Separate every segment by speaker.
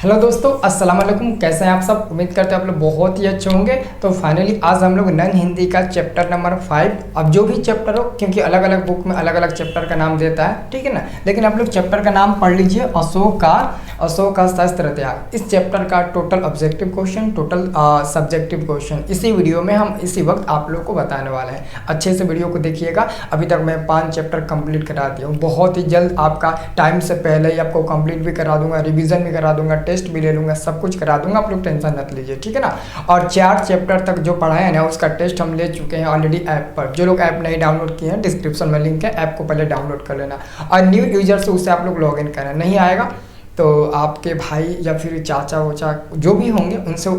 Speaker 1: Hello दोस्तों, अस्सलाम वालेकुम। कैसे हैं आप सब? उम्मीद करते हैं आप लोग बहुत ही अच्छे होंगे। तो फाइनली आज हम लोग नन हिंदी का चैप्टर नंबर 5, अब जो भी चैप्टर हो, क्योंकि अलग अलग बुक में अलग अलग चैप्टर का नाम देता है, ठीक है ना, लेकिन आप लोग चैप्टर का नाम पढ़ लीजिए, अशोक का शस्त्र त्याग। इस चैप्टर का total objective question, total subjective question इसी वीडियो में हम इसी वक्त आप लोग को बताने वाले हैं। अच्छे से वीडियो को देखिएगा। अभी तक मैं 5 चैप्टर कंप्लीट करा दिया हूँ। बहुत ही जल्द आपका टाइम से पहले ही आपको कंप्लीट भी करा दूंगा, रिवीजन भी करा दूंगा, टेस्ट भी ले लूंगा, सब कुछ करा दूंगा। आप लोग टेंशन मत लीजिए, ठीक है ना। और 4 चैप्टर तक जो पढ़ाए हैं ना, उसका टेस्ट हम ले चुके हैं ऑलरेडी ऐप पर। जो लोग ऐप नहीं डाउनलोड किए हैं, डिस्क्रिप्शन में लिंक है, ऐप को पहले डाउनलोड कर लेना। और न्यू यूजर से उससे आप लोग लॉग इन करें। नहीं आएगा तो आपके भाई या फिर चाचा वोचा जो भी होंगे उनसे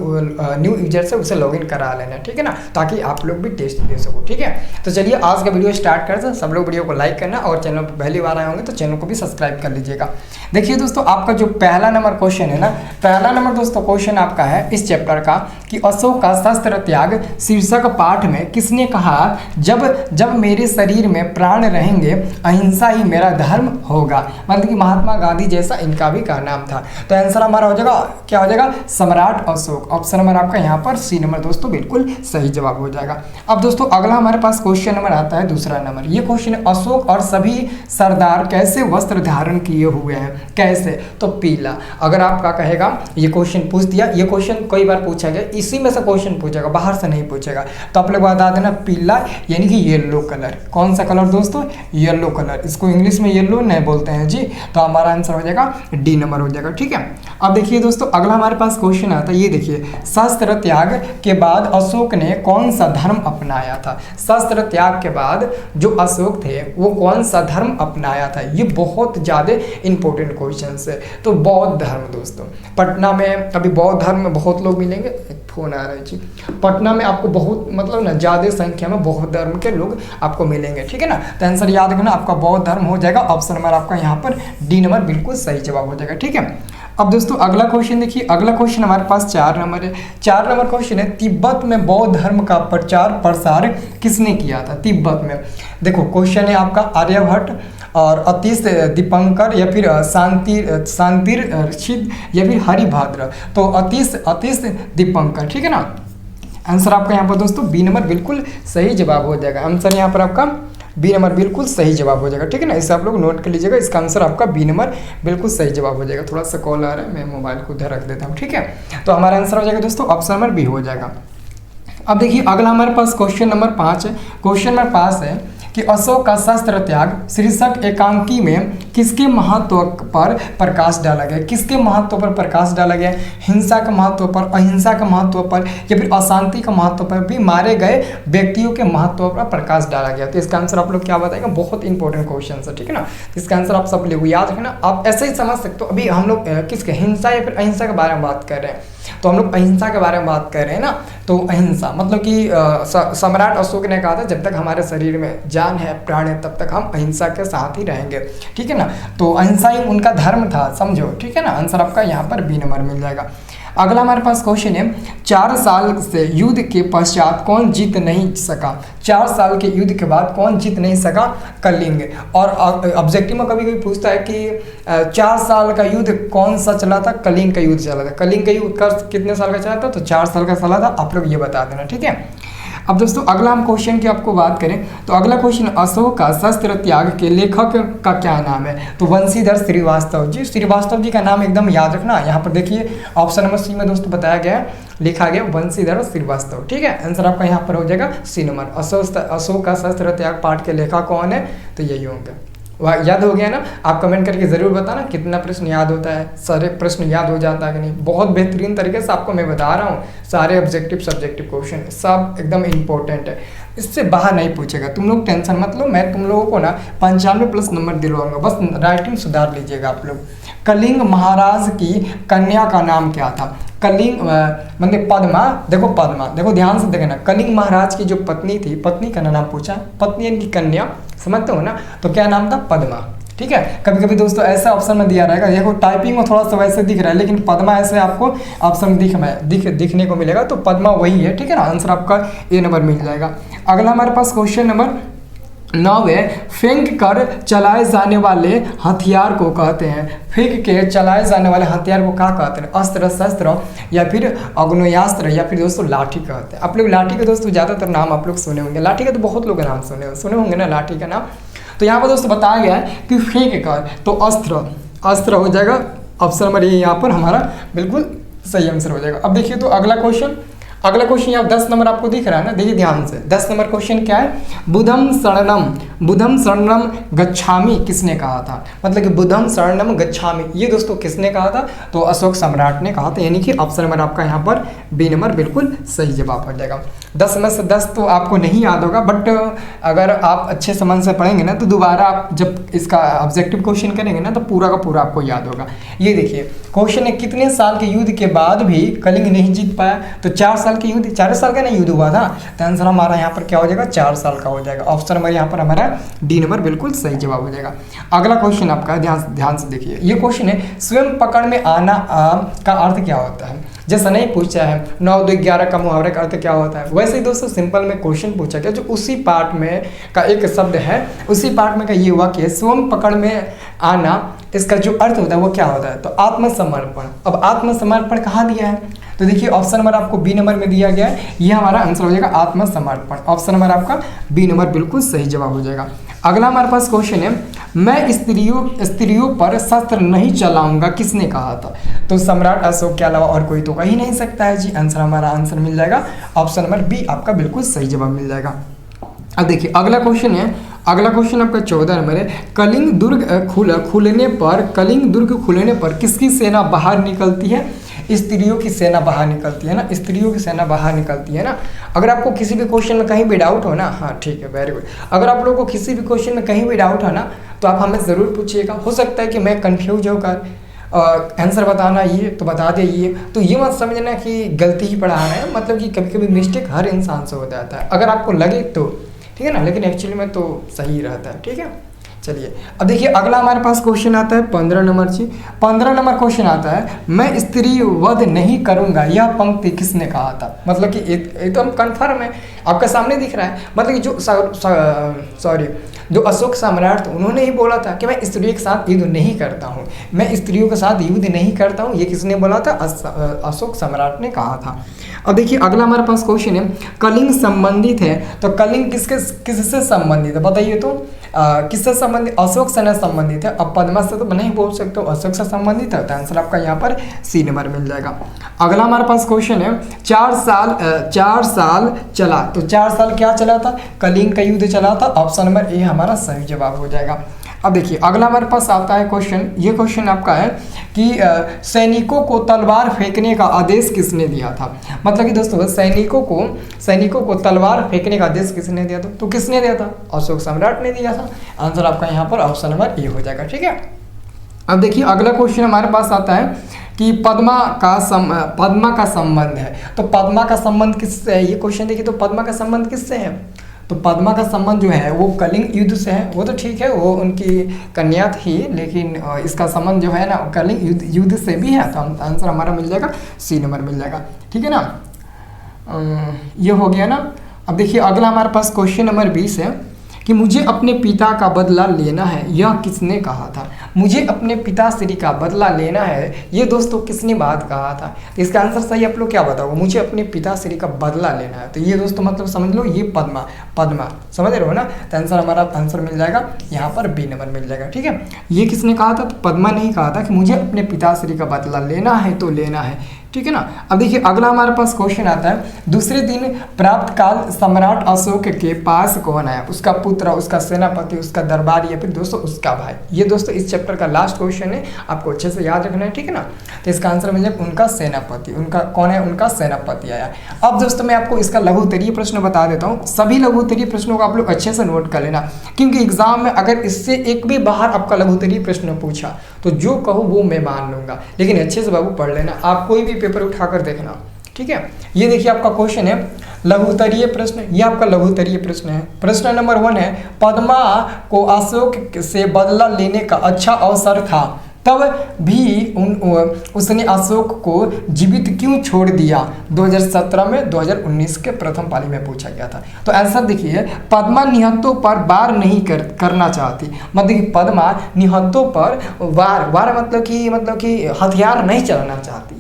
Speaker 1: न्यू यूजर से उसे लॉगिन करा लेना, ठीक है ना, ताकि आप लोग भी टेस्ट दे सको, ठीक है। तो चलिए आज का वीडियो स्टार्ट करते हैं। सब लोग वीडियो को लाइक करना और चैनल पर पहली बार आए होंगे तो चैनल को भी सब्सक्राइब कर लीजिएगा। देखिए दोस्तों, आपका जो पहला नंबर क्वेश्चन है ना, पहला नंबर दोस्तों क्वेश्चन आपका है इस चैप्टर का कि अशोक का शस्त्र त्याग शीर्षक पाठ में किसने कहा जब मेरे शरीर में प्राण रहेंगे अहिंसा ही मेरा धर्म होगा। मतलब कि महात्मा गांधी जैसा इनका भी नाम था। तो आंसर हमारा हो जाएगा, क्या हो जाएगा, सम्राट अशोक। ऑप्शन नंबर आपका यहाँ पर सी नंबर दोस्तों बिल्कुल सही जवाब हो जाएगा। अब दोस्तों अगला हमारे पास क्वेश्चन नंबर आता है दूसरा नंबर। ये क्वेश्चन है, अशोक और सभी सरदार कैसे वस्त्र धारण किए हुए हैं? कैसे? तो पीला। अगर आपका कहेगा, ये क्वेश्चन पूछ दिया, ये क्वेश्चन कई बार पूछा गया, इसी में से क्वेश्चन पूछेगा, बाहर से नहीं पूछेगा। तो आप लोग बता देना पीला यानी कि येलो कलर। कौन सा कलर दोस्तों? Yellow colour. इसको इंग्लिश में येलो नहीं बोलते हैं जी। तो हमारा आंसर हो जाएगा डी नंबर हो जाएगा, ठीक है। अब देखिए दोस्तों अगला हमारे पास क्वेश्चन आता है, ये देखिए, शस्त्र त्याग के बाद अशोक ने कौन सा धर्म अपनाया था? शस्त्र त्याग के बाद जो अशोक थे वो कौन सा धर्म अपनाया था? ये बहुत ज़्यादा इंपॉर्टेंट क्वेश्चन है। तो बौद्ध धर्म दोस्तों, पटना में अभी बौद्ध धर्म में बहुत लोग मिलेंगे। एक फोन आ रहा है जी। पटना में आपको बहुत मतलब ना ज़्यादा संख्या में बौद्ध धर्म के लोग आपको मिलेंगे, ठीक है ना। तो आंसर याद रखना, आपका बौद्ध धर्म हो जाएगा। ऑप्शन नंबर आपका यहाँ पर डी नंबर बिल्कुल सही जवाब हो जाएगा, ठीक है। अब दोस्तों अगला क्वेश्चन देखिए, अगला क्वेश्चन हमारे पास 4 नंबर है। 4 नंबर क्वेश्चन है, तिब्बत में बौद्ध धर्म का प्रचार प्रसार किसने किया था? तिब्बत में देखो क्वेश्चन है आपका आर्यभट्ट और अतीश दीपंकर या फिर शांतिर या फिर हरिभद्र। तो अतीश दीपंकर, ठीक है ना। आंसर आपका यहाँ पर दोस्तों बी नंबर बिल्कुल सही जवाब हो जाएगा। आंसर यहाँ पर आपका बी नंबर बिल्कुल सही जवाब हो जाएगा, ठीक है ना। इसे आप लोग नोट कर लीजिएगा, इसका आंसर आपका बी नंबर बिल्कुल सही जवाब हो जाएगा। थोड़ा सा कॉल आ रहा है, मैं मोबाइल को उधर रख देता हूँ, ठीक है। तो हमारा आंसर हो जाएगा दोस्तों ऑप्शन नंबर बी हो जाएगा। अब देखिए अगला हमारे पास क्वेश्चन नंबर 5 है। क्वेश्चन नंबर 5 है कि अशोक का शस्त्र त्याग शीर्षक एकांकी में किसके महत्व पर प्रकाश डाला गया? किसके महत्व पर प्रकाश डाला गया? हिंसा के महत्व पर, अहिंसा के महत्व पर या फिर अशांति के महत्व पर, भी मारे गए व्यक्तियों के महत्व पर प्रकाश डाला गया। तो इसका आंसर आप लोग क्या बताएंगे? बहुत इंपॉर्टेंट क्वेश्चन है, ठीक है ना। इसका आंसर आप सब लोग याद रखना। आप ऐसे ही समझ सकते हो। अभी हम लोग किसके, हिंसा या फिर अहिंसा के बारे में बात कर रहे हैं, तो हम लोग अहिंसा के बारे में बात कर रहे हैं ना। तो अहिंसा मतलब कि सम्राट अशोक ने कहा था जब तक हमारे शरीर में जान है, प्राण है, तब तक हम अहिंसा के साथ ही रहेंगे, ठीक है ना। तो अहिंसा ही उनका धर्म था, समझो, ठीक है ना। आंसर आपका यहाँ पर बी नंबर मिल जाएगा। अगला हमारे पास क्वेश्चन है, 4 साल से युद्ध के पश्चात कौन जीत नहीं सका? 4 साल के युद्ध के बाद कौन जीत नहीं सका? कलिंग। और ऑब्जेक्टिव में कभी कभी पूछता है कि 4 साल का युद्ध कौन सा चला था? कलिंग का युद्ध चला था। कलिंग का युद्ध कितने साल का चला था? तो 4 साल का चला था। आप लोग ये बता देना, ठीक है। अब दोस्तों अगला हम क्वेश्चन की आपको बात करें तो अगला क्वेश्चन, अशोक का शस्त्र त्याग के लेखक का क्या नाम है? तो वंशीधर श्रीवास्तव जी। श्रीवास्तव जी का नाम एकदम याद रखना। यहाँ पर देखिए ऑप्शन नंबर सी में दोस्तों बताया गया है, लिखा गया वंशीधर श्रीवास्तव, ठीक है। आंसर आपका यहाँ पर हो जाएगा सी नंबर। अशोक का शस्त्र त्याग पाठ के लेखक कौन है? तो यही होंगे। वह याद हो गया ना? आप कमेंट करके ज़रूर बताना कितना प्रश्न याद होता है, सारे प्रश्न याद हो जाता है कि नहीं। बहुत बेहतरीन तरीके से आपको मैं बता रहा हूँ, सारे ऑब्जेक्टिव सब्जेक्टिव क्वेश्चन सब एकदम इंपॉर्टेंट है, इससे बाहर नहीं पूछेगा। तुम लोग टेंशन मत लो, मैं तुम लोगों को ना 95+ नंबर दिलवाऊंगा, बस राइटिंग सुधार लीजिएगा आप लोग। कलिंग महाराज की कन्या का नाम क्या था? कलिंग मतलब पद्मा। देखो ध्यान से देखना, कलिंग महाराज की जो पत्नी थी, पत्नी का नाम पूछा, पत्नी यानी कन्या, समझते हो ना। तो क्या नाम था? पद्मा, ठीक है। कभी कभी दोस्तों ऐसा ऑप्शन में दिया रहेगा, देखो टाइपिंग में थोड़ा सा वैसे दिख रहा है, लेकिन पद्मा ऐसे आपको ऑप्शन दिखने को मिलेगा। तो पद्मा वही है, ठीक है ना। आंसर आपका ए नंबर मिल जाएगा। अगला हमारे पास क्वेश्चन नंबर 9 है फेंक कर चलाए जाने वाले हथियार को कहते हैं। फेंक के चलाए जाने वाले हथियार को क्या कहते हैं? अस्त्र, शस्त्र या फिर अग्नेयास्त्र या फिर दोस्तों लाठी कहते हैं। आप लोग लाठी के दोस्तों ज़्यादातर नाम आप लोग सुने होंगे, लाठी का तो बहुत लोग नाम सुने होंगे ना लाठी का नाम। तो यहाँ पर दोस्तों बताया गया है कि फेंक कर, तो अस्त्र हो जाएगा। ऑप्शन नंबर ये यहाँ पर हमारा बिल्कुल सही आंसर हो जाएगा। अब देखिए तो अगला क्वेश्चन यहाँ 10 नंबर आपको दिख रहा है ना, देखिए ध्यान से। 10 नंबर क्वेश्चन क्या है? बुद्धम शरणम गच्छामि किसने कहा था? मतलब कि बुद्धम शरणम गच्छामि ये दोस्तों किसने कहा था? तो अशोक सम्राट ने कहा था, यानी कि ऑप्शन नंबर आपका यहाँ पर बी नंबर बिल्कुल सही जवाब हो जाएगा। 10 में से 10 तो आपको नहीं याद होगा, बट अगर आप अच्छे से मन से पढ़ेंगे ना तो दोबारा आप जब इसका ऑब्जेक्टिव क्वेश्चन करेंगे ना तो पूरा का पूरा आपको याद होगा। ये देखिए क्वेश्चन है, कितने साल के युद्ध के बाद भी कलिंग नहीं जीत पाया? तो 4 साल के युद्ध, 4 साल का नहीं युद्ध हुआ था, तो आंसर हमारा यहाँ पर क्या हो जाएगा? 4 साल का हो जाएगा। ऑप्शन नंबर यहाँ पर हमारा डी नंबर बिल्कुल सही जवाब हो जाएगा। अगला क्वेश्चन आपका ध्यान से देखिए। ये क्वेश्चन है स्वयं पकड़ में आना का अर्थ क्या होता है? जैसा नहीं पूछा है 9 2 11 का मुहावरे का अर्थ क्या होता है, वैसे ही दोस्तों सिंपल में क्वेश्चन पूछा गया जो उसी पार्ट में का एक शब्द है, उसी पार्ट में का ये वाक्य है स्वयं पकड़ में आना, इसका जो अर्थ होता है वो क्या होता है? तो आत्मसमर्पण। अब आत्मसमर्पण कहाँ दिया है? तो देखिए ऑप्शन नंबर आपको बी नंबर में दिया गया है, ये हमारा आंसर हो जाएगा आत्मसमर्पण। ऑप्शन नंबर आपका बी नंबर बिल्कुल सही जवाब हो जाएगा। अगला हमारे पास क्वेश्चन है, मैं स्त्रियों पर शस्त्र नहीं चलाऊंगा किसने कहा था? तो सम्राट अशोक के अलावा और कोई तो कह ही नहीं सकता है जी। आंसर हमारा आंसर मिल जाएगा ऑप्शन नंबर बी आपका बिल्कुल सही जवाब मिल जाएगा। अब देखिए अगला क्वेश्चन आपका 14 नंबर है, कलिंग दुर्ग खुलने पर किसकी सेना बाहर निकलती है? स्त्रियों की सेना बाहर निकलती है ना, स्त्रियों की सेना बाहर निकलती है ना। अगर आपको किसी भी क्वेश्चन में कहीं भी डाउट हो ना, हाँ ठीक है वेरी गुड, अगर आप लोगों को किसी भी क्वेश्चन में कहीं भी डाउट हो ना तो आप हमें ज़रूर पूछिएगा। हो सकता है कि मैं कंफ्यूज होकर आंसर बताना ये तो बता दे, ये तो ये मत समझना कि गलती ही पढ़ा रहे हैं, मतलब कि कभी कभी मिस्टेक हर इंसान से हो जाता है, अगर आपको लगे तो ठीक है ना, लेकिन एक्चुअली में तो सही रहता है। ठीक है चलिए अब देखिए अगला हमारे पास क्वेश्चन आता है 15 नंबर जी। 15 नंबर क्वेश्चन आता है, मैं स्त्री वध नहीं करूंगा यह पंक्ति किसने कहा था? मतलब कि एकदम कन्फर्म है, आपके सामने दिख रहा है। मतलब कि जो अशोक सम्राट थे उन्होंने ही बोला था कि मैं स्त्रियों के साथ युद्ध नहीं करता हूँ, मैं स्त्रियों के साथ युद्ध नहीं करता हूँ। ये किसने बोला था? अशोक सम्राट ने कहा था। अब देखिए अगला हमारे पास क्वेश्चन है, कलिंग संबंधित है, तो कलिंग किससे संबंधित है बताइए? तो किससे संबंधित? अशोक से संबंधित है। अब पद्मा से तो नहीं बोल सकते हो, अशोक से संबंधित है, तो आंसर आपका यहाँ पर सी नंबर मिल जाएगा। अगला हमारे पास क्वेश्चन है, 4 साल चला, तो 4 साल क्या चला था? कलिंग का युद्ध चला था। ऑप्शन नंबर ए हमारा सही जवाब हो जाएगा। अब देखिए अगला हमारे पास आता है क्वेश्चन, ये क्वेश्चन आपका है कि सैनिकों को तलवार फेंकने का आदेश किसने दिया था? मतलब कि दोस्तों सैनिकों को तलवार फेंकने का आदेश किसने दिया था? तो किसने दिया था? अशोक सम्राट ने दिया था। आंसर आपका यहाँ पर ऑप्शन नंबर ए हो जाएगा। ठीक है अब देखिए अगला क्वेश्चन हमारे पास आता है कि पद्मा का संबंध है, तो पद्मा का संबंध किससे है? ये क्वेश्चन देखिए, तो पद्मा का संबंध किससे है? तो पद्मा का संबंध जो है वो कलिंग युद्ध से है। वो तो ठीक है, वो उनकी कन्या थी, लेकिन इसका संबंध जो है ना कलिंग युद्ध से भी है, तो आंसर हमारा मिल जाएगा सी नंबर मिल जाएगा। ठीक है ना, ये हो गया ना। अब देखिए अगला हमारे पास क्वेश्चन नंबर 20 है कि मुझे अपने पिता का बदला लेना है, यह किसने कहा था? मुझे अपने पिताश्री का बदला लेना है, ये दोस्तों किसने बात कहा था? तो इसका आंसर सही आप लोग क्या बताओगे? मुझे अपने पिताश्री का बदला लेना है, तो ये दोस्तों मतलब समझ लो ये पद्मा समझ रहे हो ना, तो आंसर हमारा आंसर मिल जाएगा यहाँ पर बी नंबर मिल जाएगा। ठीक है, ये किसने कहा था? तो पद्मा ने ही कहा था कि मुझे अपने पिताश्री का बदला लेना है तो लेना है। ठीक है ना। अब देखिए अगला हमारे पास क्वेश्चन आता है, दूसरे दिन प्राप्त काल सम्राट अशोक के पास कौन आया? उसका पुत्र, उसका सेनापति, उसका दरबारी या फिर दोस्तों उसका भाई। ये दोस्तों इस चैप्टर का लास्ट क्वेश्चन है, आपको अच्छे से याद रखना है। ठीक है ना, तो इसका आंसर मिल जाएगा उनका सेनापति। उनका कौन है? उनका सेनापति आया। अब दोस्तों मैं आपको इसका लघु उत्तरीय प्रश्न बता देता हूँ। सभी लघु उत्तरीय प्रश्नों को आप लोग अच्छे से नोट कर लेना, क्योंकि एग्जाम में अगर इससे एक भी बाहर आपका लघु उत्तरीय प्रश्न पूछा तो जो कहूँ वो मैं मान लूंगा, लेकिन अच्छे से बाबू पढ़ लेना। आप कोई भी पेपर उठाकर देखना। ठीक है, ये देखिए आपका क्वेश्चन है लघुत्तरीय प्रश्न, ये आपका लघुत्तरीय प्रश्न है। प्रश्न नंबर 1 है, पद्मा को अशोक से बदला लेने का अच्छा अवसर था तब भी उसने अशोक को जीवित क्यों छोड़ दिया? 2017 में 2019 के प्रथम पाली में पूछा गया था। तो आंसर देखिए, पद्मा निहत्तों पर वार नहीं करना चाहती। मतलब कि पद्मा निहत्तों पर वार मतलब कि हथियार नहीं चलाना चाहती है।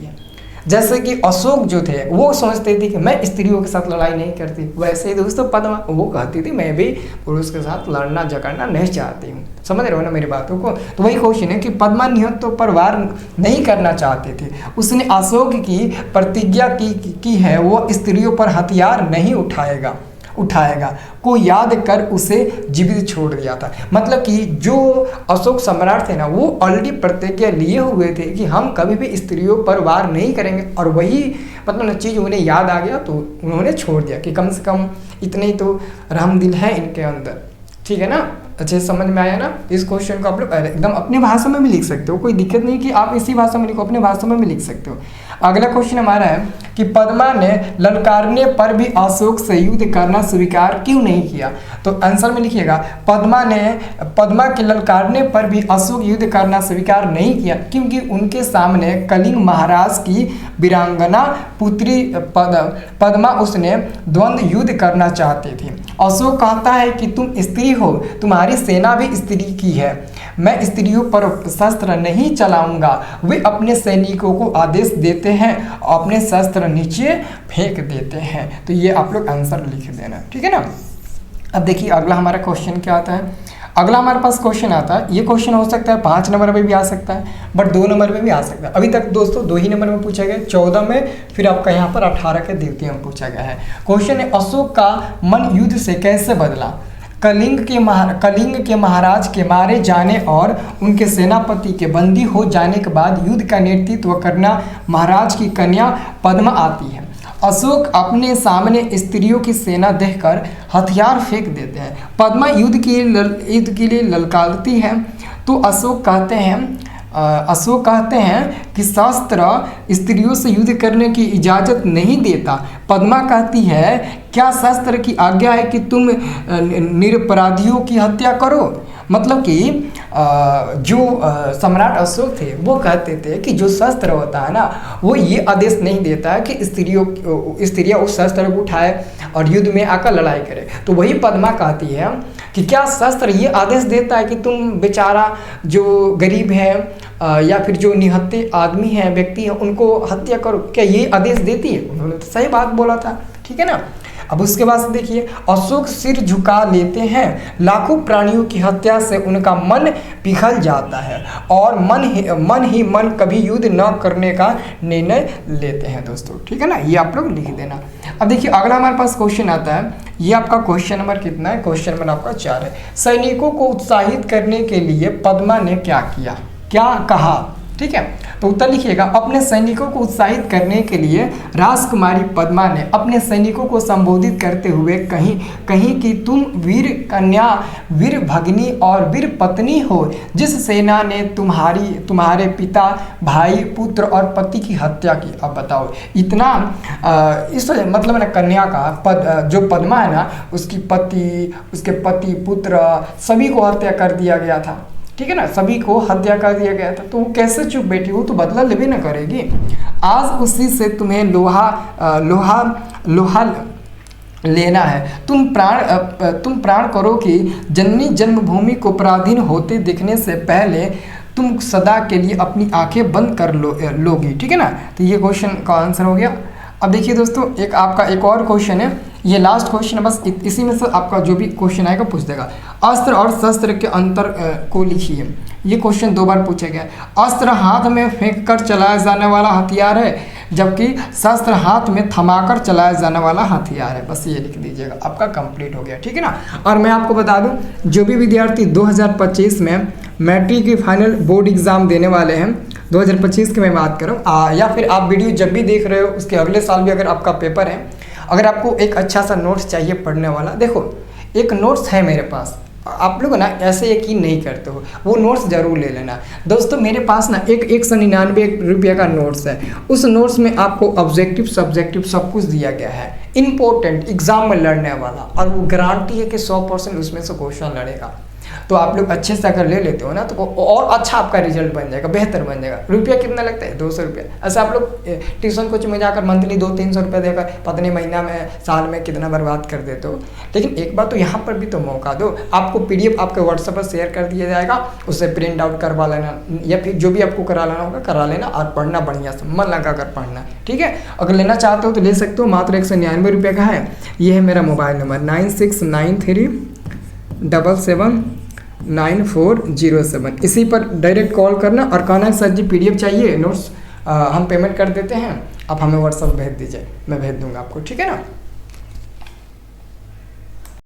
Speaker 1: जैसे कि अशोक जो थे वो सोचते थे कि मैं स्त्रियों के साथ लड़ाई नहीं करती, वैसे ही दोस्तों पद्मा वो कहती थी मैं भी पुरुष के साथ लड़ना झगड़ना नहीं चाहती हूँ। समझ रहे हो ना मेरी बातों को? तो वही क्वेश्चन है कि पद्मा निहत्तों पर वार नहीं करना चाहते थे। उसने अशोक की प्रतिज्ञा की है वो स्त्रियों पर हथियार नहीं उठाएगा को याद कर उसे जीवित छोड़ दिया था। मतलब कि जो अशोक सम्राट थे ना वो ऑलरेडी प्रतिज्ञा लिए हुए थे कि हम कभी भी स्त्रियों पर वार नहीं करेंगे, और वही मतलब चीज़ उन्हें याद आ गया तो उन्होंने छोड़ दिया कि कम से कम इतने ही तो रहम दिल है इनके अंदर। ठीक है ना? अच्छे से समझ में आया ना? इस क्वेश्चन को आप लोग एकदम अपने भाषा में भी लिख सकते हो, कोई दिक्कत नहीं कि आप इसी भाषा में लिखो, अपने भाषा में भी लिख सकते हो। अगला क्वेश्चन हमारा है कि पद्मा ने ललकारने पर भी अशोक से युद्ध करना स्वीकार क्यों नहीं किया? तो आंसर में लिखिएगा, पद्मा के ललकारने पर भी अशोक युद्ध करना स्वीकार नहीं किया क्योंकि उनके सामने कलिंग महाराज की वीरांगना पुत्री पद्मा उसने द्वंद्व युद्ध करना चाहते थे। अशोक कहता है कि तुम स्त्री हो, तुम्हारी सेना भी स्त्री की है, मैं स्त्रियों पर शस्त्र नहीं चलाऊंगा। वे अपने सैनिकों को आदेश देते हैं, अपने शस्त्र नीचे फेंक देते हैं। तो ये आप लोग आंसर लिख देना, ठीक है ना? अब देखिए अगला हमारा क्वेश्चन क्या आता है। अगला हमारे पास क्वेश्चन आता है, ये क्वेश्चन हो सकता है 5 नंबर में भी आ सकता है, बट 2 नंबर में भी आ सकता है। अभी तक दोस्तों 2 ही नंबर में पूछा गया, 14 में, फिर आपका यहाँ पर 18 के द्वितीय में पूछा गया है। क्वेश्चन है, अशोक का मन युद्ध से कैसे बदला? कलिंग के महाराज के मारे जाने और उनके सेनापति के बंदी हो जाने के बाद युद्ध का नेतृत्व करना महाराज की कन्या पद्मा आती है। अशोक अपने सामने स्त्रियों की सेना देखकर हथियार फेंक देते हैं। पद्मा युद्ध के लिए ललकारती है तो अशोक कहते हैं कि शास्त्र स्त्रियों से युद्ध करने की इजाज़त नहीं देता। पद्मा कहती है, क्या शास्त्र की आज्ञा है कि तुम निरपराधियों की हत्या करो? मतलब कि जो सम्राट अशोक थे वो कहते थे कि जो शस्त्र होता है ना वो ये आदेश नहीं देता है कि स्त्रियाँ उस शस्त्र को उठाए और युद्ध में आकर लड़ाई करे। तो वही पद्मा कहती है कि क्या शस्त्र ये आदेश देता है कि तुम बेचारा जो गरीब है या फिर जो निहत्थे आदमी है, व्यक्ति है, उनको हत्या करो? क्या ये आदेश देती है? उन्होंने तो सही बात बोला था, ठीक है ना? अब उसके बाद से देखिए, अशोक सिर झुका लेते हैं, लाखों प्राणियों की हत्या से उनका मन पिघल जाता है और मन कभी युद्ध न करने का निर्णय लेते हैं दोस्तों, ठीक है ना? ये आप लोग लिख देना। अब देखिए अगला हमारे पास क्वेश्चन आता है, ये आपका क्वेश्चन नंबर कितना है? क्वेश्चन नंबर आपका 4 है। सैनिकों को उत्साहित करने के लिए पद्मा ने क्या किया, क्या कहा? ठीक है, तो उत्तर लिखिएगा, अपने सैनिकों को उत्साहित करने के लिए राजकुमारी पद्मा ने अपने सैनिकों को संबोधित करते हुए कहीं कि तुम वीर कन्या, वीर भगिनी और वीर पत्नी हो, जिस सेना ने तुम्हारे पिता, भाई, पुत्र और पति की हत्या की। अब बताओ, इतना इस मतलब ना कन्या का जो पद्मा है ना, उसके पति, पुत्र सभी को हत्या कर दिया गया था, ठीक है ना? सभी को हत्या कर दिया गया था, तो वो कैसे चुप बैठी? वो तो बदला लेबे ना करेगी। आज उसी से तुम्हें लोहा लेना है। तुम प्राण करो कि जननी जन्मभूमि को पराधीन होते देखने से पहले तुम सदा के लिए अपनी आंखें बंद कर लोगी, ठीक है ना? तो ये क्वेश्चन का आंसर हो गया। अब देखिए दोस्तों, आपका एक और क्वेश्चन है, ये लास्ट क्वेश्चन है, बस इसी में से आपका जो भी क्वेश्चन आएगा पूछ देगा। अस्त्र और शस्त्र के अंतर को लिखिए। ये क्वेश्चन 2 बार पूछा गया। अस्त्र हाथ में फेंक कर चलाया जाने वाला हथियार है, जबकि शस्त्र हाथ में थमाकर चलाया जाने वाला हथियार है। बस ये लिख दीजिएगा, आपका कंप्लीट हो गया, ठीक है ना? और मैं आपको बता दूं, जो भी विद्यार्थी 2025 में मैट्रिक की फाइनल बोर्ड एग्ज़ाम देने वाले हैं, 2025 की मैं बात करूँ, या फिर आप वीडियो जब भी देख रहे हो उसके अगले साल भी अगर आपका पेपर है, अगर आपको एक अच्छा सा नोट्स चाहिए पढ़ने वाला, देखो एक नोट्स है मेरे पास। आप लोग ना ऐसे यकीन नहीं करते हो, वो नोट्स ज़रूर ले लेना दोस्तों। मेरे पास ना 199 रुपये का नोट्स है। उस नोट्स में आपको ऑब्जेक्टिव सब्जेक्टिव सब कुछ दिया गया है, इम्पोर्टेंट एग्जाम में लड़ने वाला, और वो गारंटी है कि 100% उसमें से क्वेश्चन लड़ेगा। तो आप लोग अच्छे से अगर ले लेते हो ना तो और अच्छा आपका रिजल्ट बन जाएगा, बेहतर बन जाएगा। रुपया कितना लगता है? 200 रुपया। ऐसे आप लोग ट्यूशन कोचिंग में जाकर मंथली 200-300 रुपया देकर पता नहीं महीना में साल में कितना बर्बाद कर देते हो। लेकिन एक बार तो यहाँ पर भी तो मौका दो, आपको PDF आपके व्हाट्सएप पर शेयर कर दिया जाएगा, उससे प्रिंट आउट करवा लेना या फिर जो भी आपको करा लेना होगा करा लेना और पढ़ना बढ़िया से मन लगा कर पढ़ना, ठीक है। अगर लेना चाहते हो तो ले सकते हो, मात्र 199 रुपये का है। ये है मेरा मोबाइल नंबर 9693779407। इसी पर डायरेक्ट कॉल करना और कहना सर जी PDF चाहिए, नोट्स हम पेमेंट कर देते हैं, आप हमें व्हाट्सएप भेज दीजिए, मैं भेज दूंगा आपको, ठीक है ना।